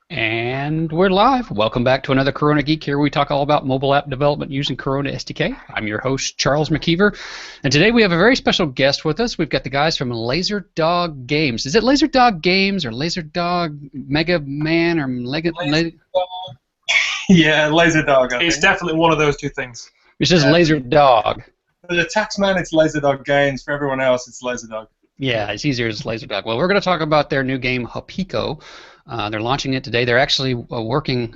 And we're live. Welcome back to another Corona Geek. Here we talk all about mobile app development using Corona SDK. I'm your host, Charles McKeever. And today we have a very special guest with us. We've got the guys from Laser Dog Games. Is it Laser Dog Games or Laser Dog Mega Man or Yeah, Laser Dog. It's definitely one of those two things. It's just Laser Dog. For the taxman, it's Laser Dog Games. For everyone else, it's Laser Dog. Yeah, it's easier as Laser Dog. Well, we're going to talk about their new game, HoPiKo. They're launching it today. They're actually working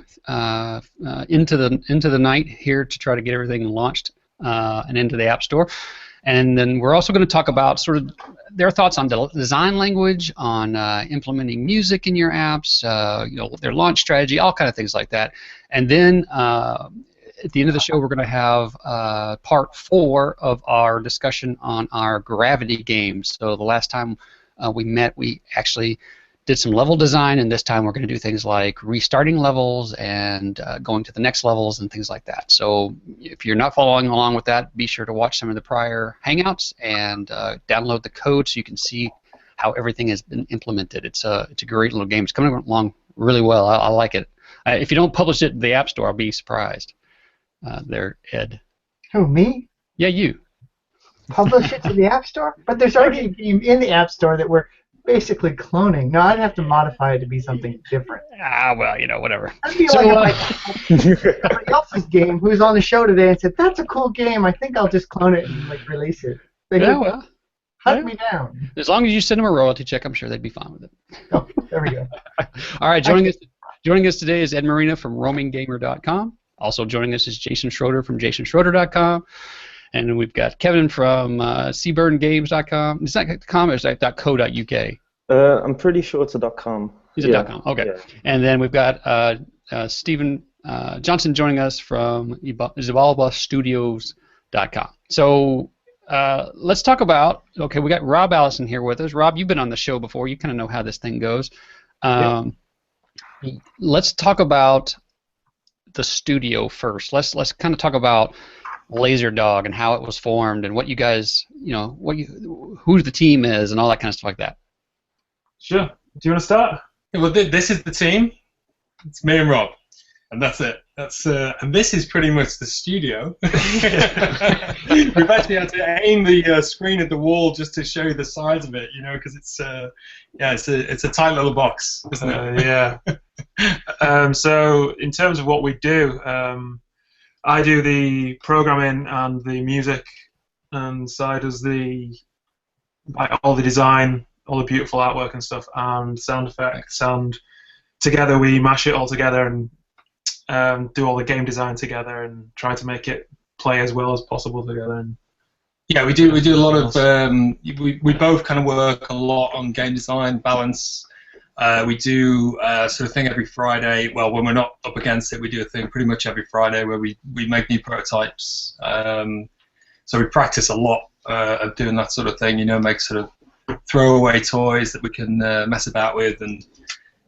into the night here to try to get everything launched and into the App Store. And then we're also going to talk about sort of their thoughts on design language, on implementing music in your apps, their launch strategy, all kind of things like that. And then at the end of the show, we're going to have part 4 of our discussion on our Gravity games. So the last time we met, we actually did some level design, and this time we're going to do things like restarting levels and going to the next levels and things like that. So if you're not following along with that, be sure to watch some of the prior Hangouts and download the code so you can see how everything has been implemented. It's a great little game. It's coming along really well. I like it. If you don't publish it in the App Store, I'll be surprised. There, Ed. Who, me? Yeah, you. Publish it to the App Store? But there's already a game in the App Store that we're basically cloning. No, I'd have to modify it to be something different. Well, whatever. I'd be like somebody else's game who's on the show today and said, that's a cool game, I think I'll just clone it and release it. They hunt me down. As long as you send them a royalty check, I'm sure they'd be fine with it. Oh, there we go. All right, joining us today is Ed Marina from roaminggamer.com. Also joining us is Jason Schroeder from jasonschroeder.com. And we've got Kevin from seaburngames.com. Is that .com or is that .co.uk? I'm pretty sure it's a .com. Is it .com? Okay. Yeah. And then we've got Stephen Johnson joining us from ZibalaBaStudios.com. So let's talk about, okay, we got Rob Allison here with us. Rob, you've been on the show before. You kind of know how this thing goes. Let's talk about the studio first. Let's kind of talk about Laser Dog and how it was formed and what you guys, who the team is and all that kind of stuff like that. Sure. Do you want to start? Yeah, well, this is the team. It's me and Rob, and that's it. And this is pretty much the studio. We've actually had to aim the screen at the wall just to show you the size of it, because it's a tight little box, isn't it? Yeah. So in terms of what we do. I do the programming and the music, and Sai does all the design, all the beautiful artwork and stuff, and sound effects, and together we mash it all together and do all the game design together and try to make it play as well as possible together. And yeah, we do a lot of we both kind of work a lot on game design balance. We do sort of thing every Friday. Well, when we're not up against it, we do a thing pretty much every Friday where we make new prototypes. So we practice a lot of doing that sort of thing, make sort of throwaway toys that we can mess about with, and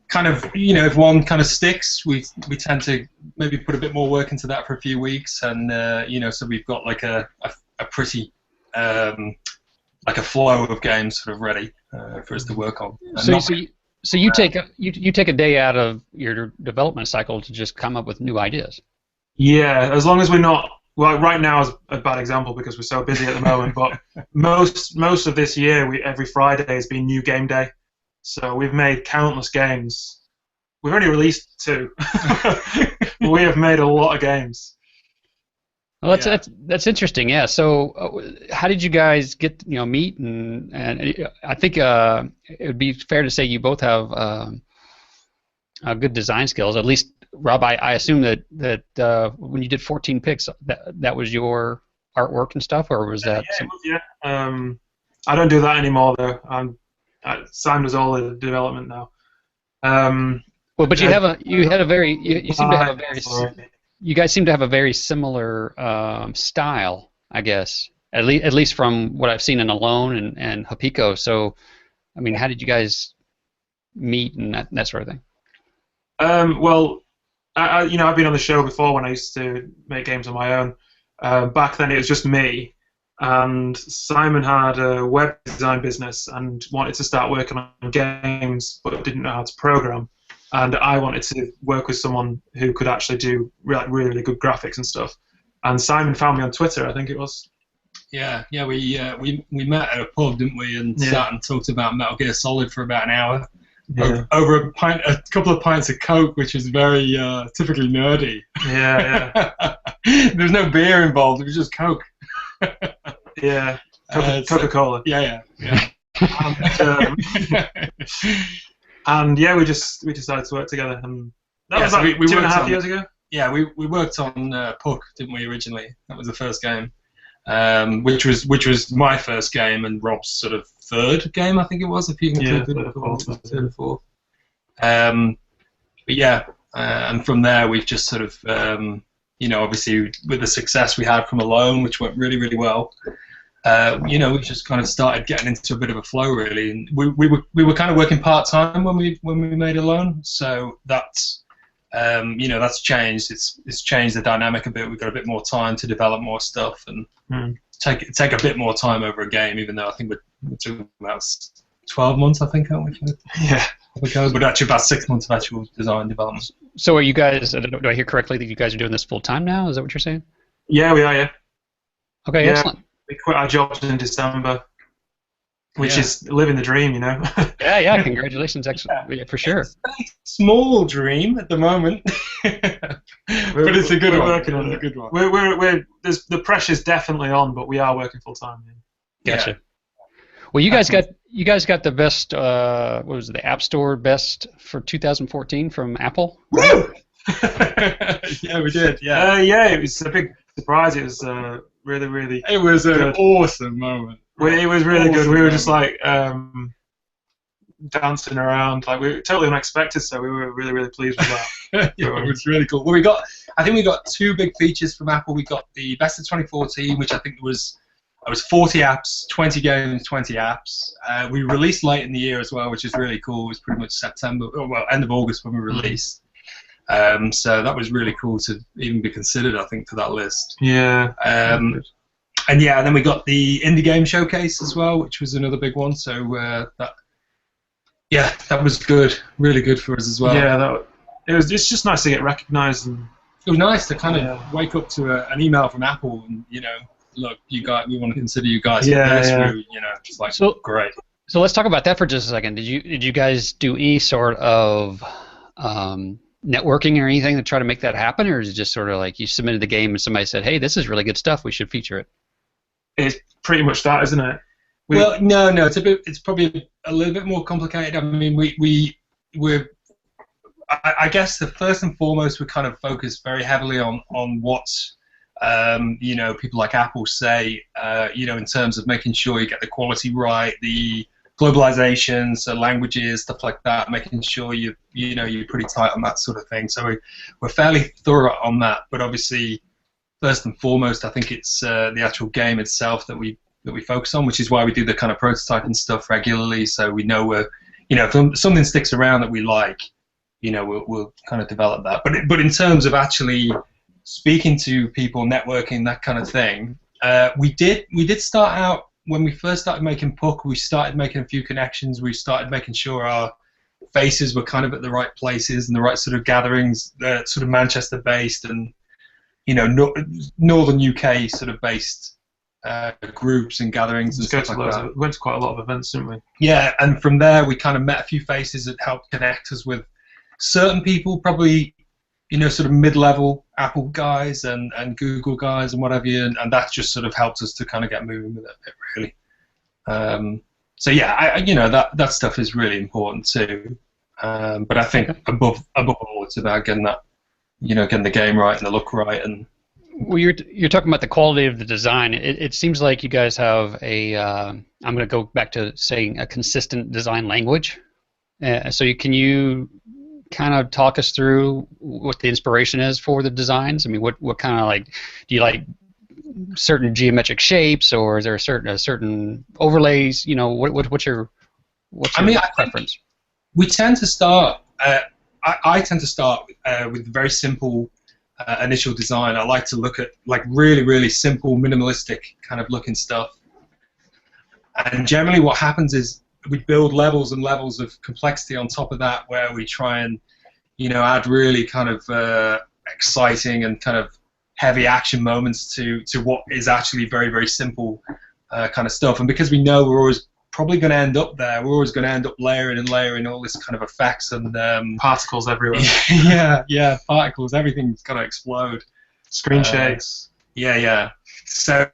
kind of, if one kind of sticks, we tend to maybe put a bit more work into that for a few weeks, and so we've got like a pretty like a flow of games sort of ready for us to work on. So you take a day out of your development cycle to just come up with new ideas. Yeah, as long as we're not. Well, right now is a bad example because we're so busy at the moment. But most of this year, every Friday has been new game day. So we've made countless games. We've only released 2. We have made a lot of games. Well, that's interesting. Yeah. So, how did you guys get meet? And I think it would be fair to say you both have good design skills. At least, Rob, I assume that when you did 14 picks, that was your artwork and stuff, or was that? I don't do that anymore though. Sam does all the development now. Well, but you seem to have a very. You guys seem to have a very similar style, I guess. At least from what I've seen in Alone and HoPiKo. So, I mean, how did you guys meet and that sort of thing? Well, I've been on the show before when I used to make games on my own. Back then, it was just me, and Simon had a web design business and wanted to start working on games, but didn't know how to program. And I wanted to work with someone who could actually do really good graphics and stuff. And Simon found me on Twitter, I think it was. Yeah, we met at a pub, didn't we, and sat and talked about Metal Gear Solid for about an hour. Yeah. Over a couple of pints of Coke, which was very typically nerdy. Yeah. There was no beer involved; it was just Coke. Yeah, Coca-Cola. Yeah. And we decided to work together, and that was like 2.5 years ago. Yeah, we worked on Puck, didn't we, originally? That was the first game, which was my first game and Rob's sort of third game, I think it was, if you can include third and fourth. But yeah, and from there we've just sort of, obviously with the success we had from Alone, which went really, really well, we just kind of started getting into a bit of a flow, really. And we were kind of working part-time when we made Alone, so that's that's changed. It's changed the dynamic a bit. We've got a bit more time to develop more stuff and take a bit more time over a game, even though I think we're talking about 12 months, I think, aren't we? Yeah. But actually about 6 months of actual design development. So are you guys, do I hear correctly that you guys are doing this full-time now? Is that what you're saying? Yeah, we are, yeah. Okay, excellent. We quit our jobs in December, which is living the dream, Yeah, congratulations, yeah, for sure. It's a very small dream at the moment, but it's a good one. Working on it. A good one. The pressure's definitely on, but we are working full time. Yeah. Gotcha. Well, you guys got the best. What was it, the App Store best for 2014 from Apple? Woo! Yeah, we did. Yeah. It was a big surprise. It was really. It was an awesome moment. It was really good. We were just like dancing around, like we were totally unexpected. So we were really pleased with that. Yeah, it was really cool. Well, I think we got two big features from Apple. We got the Best of 2014, which I think was 40 apps, 20 games, 20 apps. We released late in the year as well, which is really cool. It was pretty much September, end of August when we released. So that was really cool to even be considered, I think, for that list. Yeah. And then we got the Indie Game Showcase as well, which was another big one. So that was good, really good for us as well. Yeah, it's just nice to get recognised. And it was nice to kind of wake up to an email from Apple and, look, we want to consider you guys for this. Just like, great. So let's talk about that for just a second. Did you guys do any sort of networking or anything to try to make that happen, or is it just sort of like you submitted the game and somebody said, hey, this is really good stuff, we should feature it? It's pretty much that, isn't it? Well, no, it's probably a little bit more complicated. I mean, I guess the first and foremost, we kind of focus very heavily on what people like Apple say, in terms of making sure you get the quality right, the globalization, so languages, stuff like that, making sure you're pretty tight on that sort of thing. So we're fairly thorough on that. But obviously, first and foremost, I think it's the actual game itself that we focus on, which is why we do the kind of prototyping stuff regularly. So we know if something sticks around that we like, we'll kind of develop that. But in terms of actually speaking to people, networking, that kind of thing, we did start out when we first started making Puck. We started making a few connections. We started making sure our faces were kind of at the right places and the right sort of gatherings, sort of Manchester-based and northern UK sort of based groups and gatherings and stuff like that. We went to quite a lot of events, didn't we? Yeah, and from there we kind of met a few faces that helped connect us with certain people, probably sort of mid-level Apple guys and Google guys and whatever, and that just sort of helped us to kind of get moving with it a bit, really. So yeah, that stuff is really important too. But I think above all, it's about getting that, getting the game right and the look right. And well, you're talking about the quality of the design. It seems like you guys have I'm going to go back to saying a consistent design language. So can you kind of talk us through what the inspiration is for the designs? I mean, what kind of like, do you like certain geometric shapes, or is there a certain overlays? What's your preference? We tend to start. I tend to start with very simple initial design. I like to look at like really, really simple, minimalistic kind of looking stuff. And generally what happens is we build levels and levels of complexity on top of that, where we try and, add really kind of exciting and kind of heavy action moments to what is actually very, very simple kind of stuff. And because we know we're always probably going to end up there, we're always going to end up layering and layering all this kind of effects and particles everywhere. yeah, particles. Everything's going to explode. Screen shakes. Yeah. So